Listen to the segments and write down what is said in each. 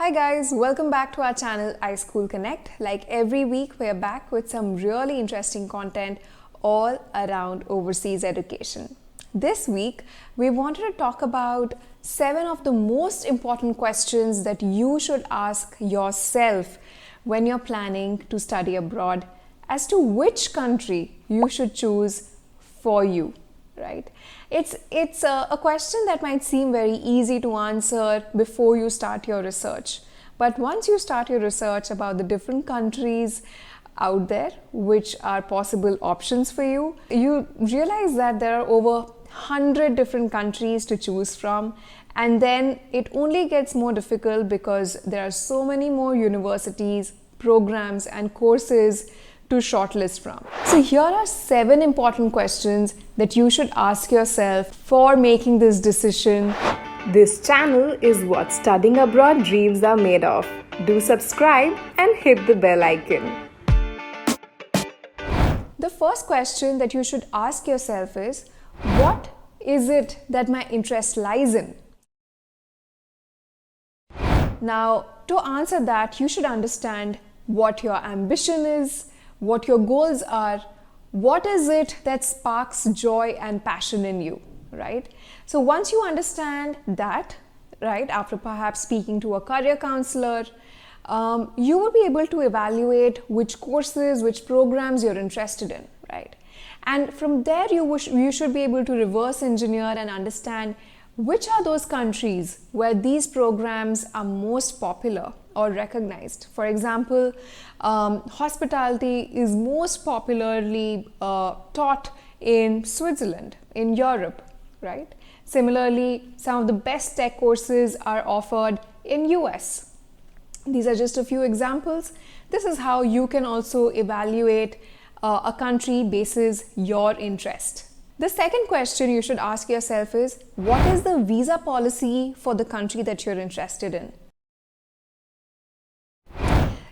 Hi guys, welcome back to our channel iSchoolConnect. Like every week, we're back with some really interesting content all around overseas education. This week, we wanted to talk about 7 of the most important questions that you should ask yourself when you're planning to study abroad as to which country you should choose for you, right? It's a question that might seem very easy to answer before you start your research. But once you start your research about the different countries out there which are possible options for you, you realize that there are over 100 different countries to choose from. And then it only gets more difficult because there are so many more universities, programs, and courses to shortlist from. So here are 7 important questions that you should ask yourself for making this decision. This channel is what studying abroad dreams are made of. Do subscribe and hit the bell icon. The first question that you should ask yourself is, what is it that my interest lies in? Now, to answer that, you should understand what your ambition is, what your goals are, what is it that sparks joy and passion in you, right? So once you understand that, right, after perhaps speaking to a career counselor, you will be able to evaluate which courses, which programs you're interested in, right? And from there, you should be able to reverse engineer and understand which are those countries where these programs are most popular or recognized. For example, hospitality is most popularly taught in Switzerland, in Europe, right? Similarly, some of the best tech courses are offered in US. These are just a few examples. This is how you can also evaluate a country basis your interest. The second question you should ask yourself is, what is the visa policy for the country that you're interested in?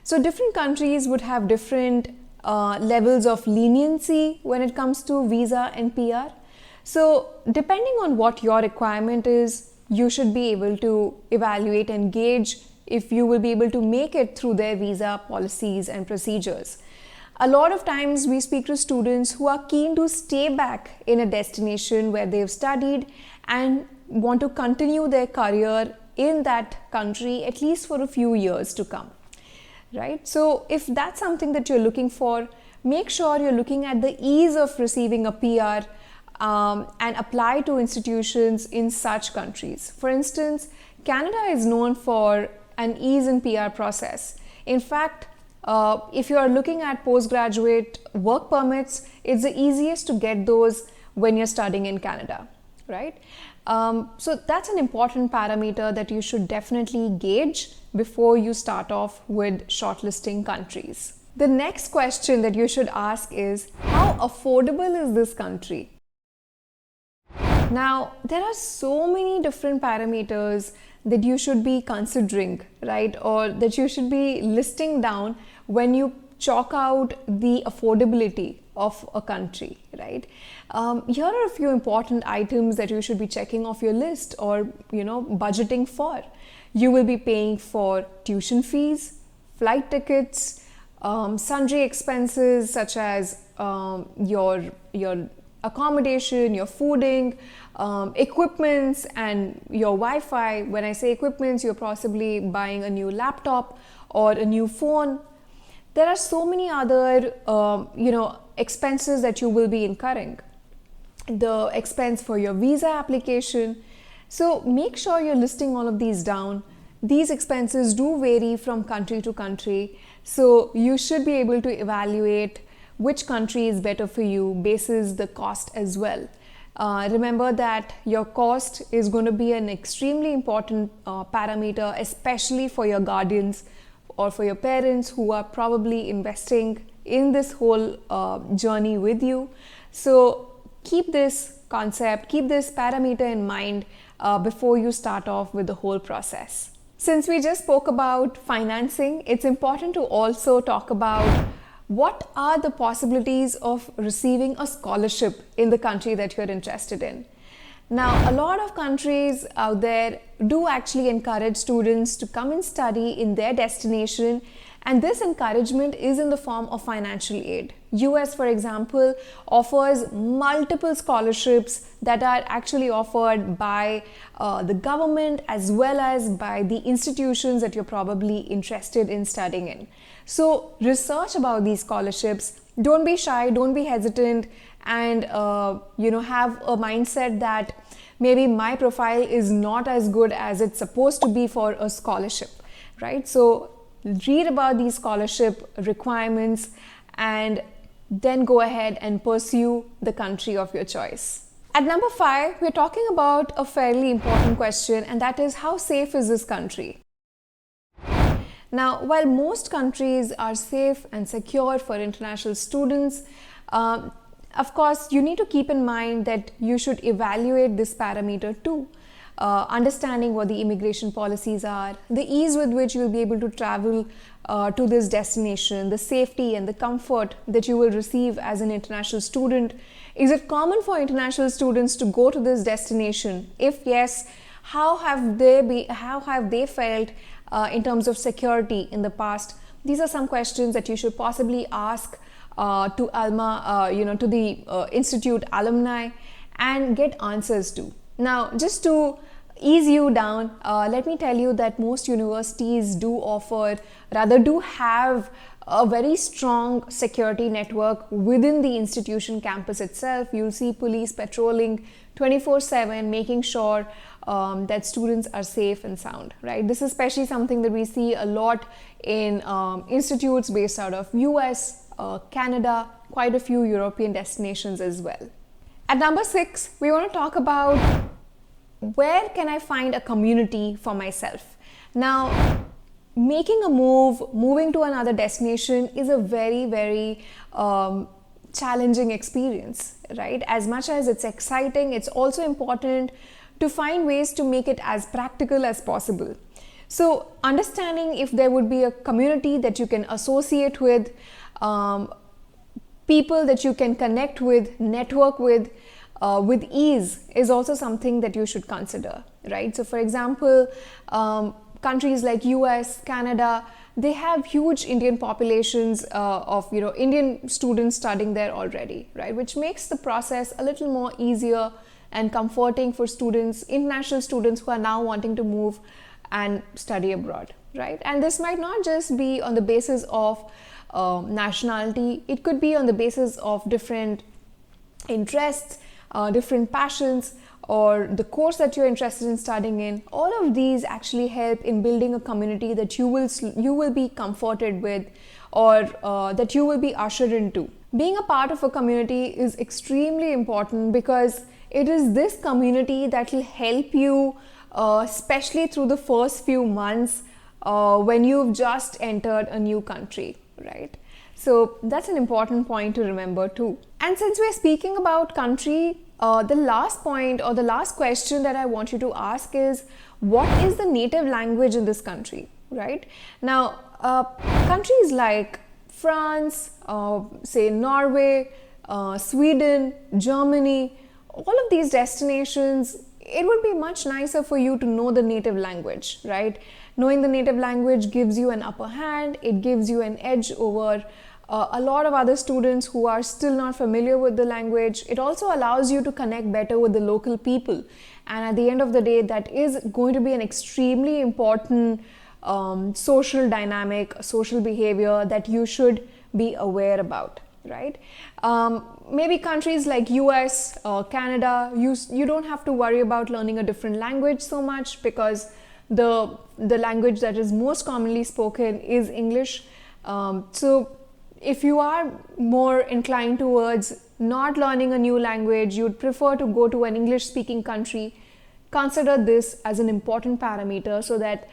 So different countries would have different levels of leniency when it comes to visa and PR. So depending on what your requirement is, you should be able to evaluate and gauge if you will be able to make it through their visa policies and procedures. A lot of times we speak to students who are keen to stay back in a destination where they've studied and want to continue their career in that country at least for a few years to come, right? So if that's something that you're looking for, make sure you're looking at the ease of receiving a PR and apply to institutions in such countries. For instance, Canada is known for an ease in PR process. In fact, if you are looking at postgraduate work permits, it's the easiest to get those when you're studying in Canada, right? So that's an important parameter that you should definitely gauge before you start off with shortlisting countries. The next question that you should ask is, how affordable is this country? Now, there are so many different parameters that you should be considering, right? Or that you should be listing down when you chalk out the affordability of a country, right? Here are a few important items that you should be checking off your list or, budgeting for. You will be paying for tuition fees, flight tickets, sundry expenses such as your accommodation, your fooding, equipments, and your Wi-Fi. When I say equipments, you're possibly buying a new laptop or a new phone. There are so many other, expenses that you will be incurring. The expense for your visa application. So make sure you're listing all of these down. These expenses do vary from country to country. So you should be able to evaluate which country is better for you basis the cost as well. Remember that your cost is going to be an extremely important parameter, especially for your guardians or for your parents who are probably investing in this whole journey with you. So keep this concept, keep this parameter in mind before you start off with the whole process. Since we just spoke about financing, it's important to also talk about what are the possibilities of receiving a scholarship in the country that you're interested in. Now, a lot of countries out there do actually encourage students to come and study in their destination, and this encouragement is in the form of financial aid. US, for example, offers multiple scholarships that are actually offered by the government as well as by the institutions that you're probably interested in studying in. So research about these scholarships. Don't be shy, don't be hesitant, and have a mindset that maybe my profile is not as good as it's supposed to be for a scholarship, right? So read about these scholarship requirements and then go ahead and pursue the country of your choice. At number 5, we're talking about a fairly important question, and that is, how safe is this country? Now, while most countries are safe and secure for international students, of course, you need to keep in mind that you should evaluate this parameter too. Understanding what the immigration policies are, the ease with which you will be able to travel to this destination, the safety and the comfort that you will receive as an international student. Is it common for international students to go to this destination? If yes, how have they felt in terms of security in the past? These are some questions that you should possibly ask to the institute alumni and get answers to. Now, just to ease you down, let me tell you that most universities do have a very strong security network within the institution campus itself. You'll see police patrolling 24/7, making sure that students are safe and sound, right? This is especially something that we see a lot in institutes based out of US, Canada, quite a few European destinations as well. At number 6, we want to talk about where can I find a community for myself? Now, making a moving to another destination is a very, very challenging experience, right? As much as it's exciting, it's also important to find ways to make it as practical as possible. So, understanding if there would be a community that you can associate with, people that you can connect with, network with ease is also something that you should consider, right? So for example, countries like US, Canada, they have huge Indian populations of Indian students studying there already, right? Which makes the process a little more easier and comforting for students, international students who are now wanting to move and study abroad, right? And this might not just be on the basis of nationality, it could be on the basis of different interests, different passions, or the course that you're interested in studying in. All of these actually help in building a community that you will be comforted with, or that you will be ushered into. Being a part of a community is extremely important because it is this community that will help you, especially through the first few months when you've just entered a new country, right? So that's an important point to remember too. And since we're speaking about country, the last point or the last question that I want you to ask is, what is the native language in this country, right? Now, countries like France, say Norway, Sweden, Germany, all of these destinations, it would be much nicer for you to know the native language, right? Knowing the native language gives you an upper hand, it gives you an edge over a lot of other students who are still not familiar with the language. It also allows you to connect better with the local people. And at the end of the day, that is going to be an extremely important social dynamic, social behavior that you should be aware about, right? Maybe countries like US or Canada, you don't have to worry about learning a different language so much because the language that is most commonly spoken is English. So if you are more inclined towards not learning a new language, you'd prefer to go to an English-speaking country, consider this as an important parameter so that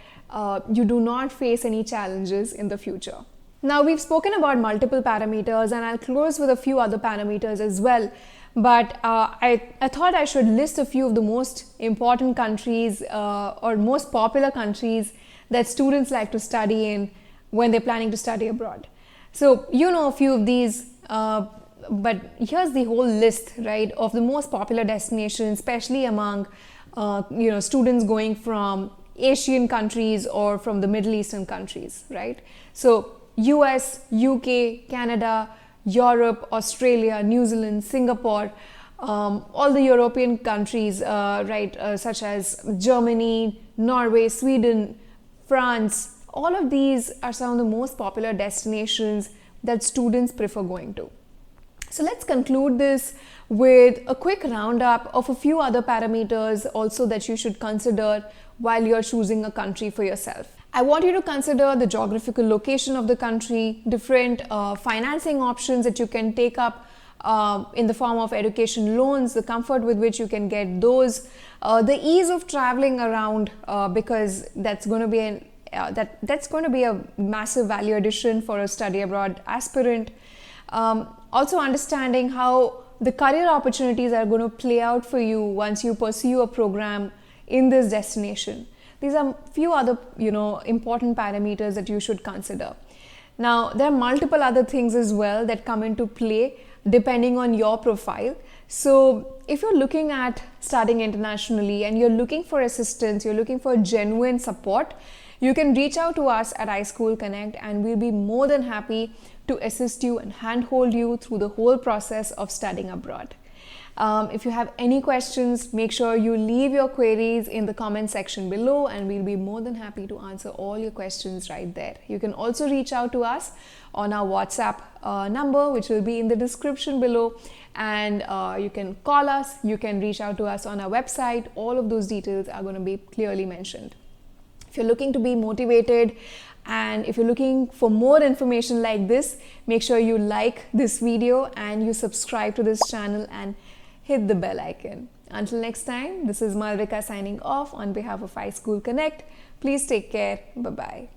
you do not face any challenges in the future. Now, we've spoken about multiple parameters, and I'll close with a few other parameters as well. But I thought I should list a few of the most important countries or most popular countries that students like to study in when they're planning to study abroad. So, you know a few of these. but here's the whole list, right, of the most popular destinations, especially among students going from Asian countries or from the Middle Eastern countries, right? So US, UK, Canada, Europe, Australia, New Zealand, Singapore, all the European countries, such as Germany, Norway, Sweden, France. All of these are some of the most popular destinations that students prefer going to. So let's conclude this with a quick roundup of a few other parameters also that you should consider while you're choosing a country for yourself. I want you to consider the geographical location of the country, different financing options that you can take up in the form of education loans, the comfort with which you can get those, the ease of traveling around, because that's going to be that's going to be a massive value addition for a study abroad aspirant. Also understanding how the career opportunities are going to play out for you once you pursue a program in this destination. These are few other important parameters that you should consider. Now there are multiple other things as well that come into play depending on your profile. So if you're looking at studying internationally and you're looking for assistance, you're looking for genuine support, you can reach out to us at iSchoolConnect and we'll be more than happy to assist you and handhold you through the whole process of studying abroad. If you have any questions, make sure you leave your queries in the comment section below and we'll be more than happy to answer all your questions right there. You can also reach out to us on our WhatsApp number, which will be in the description below, and you can call us, you can reach out to us on our website. All of those details are going to be clearly mentioned. If you're looking to be motivated and if you're looking for more information like this, make sure you like this video and you subscribe to this channel and hit the bell icon. Until next time, this is Malvika signing off on behalf of iSchoolConnect. Please take care. Bye-bye.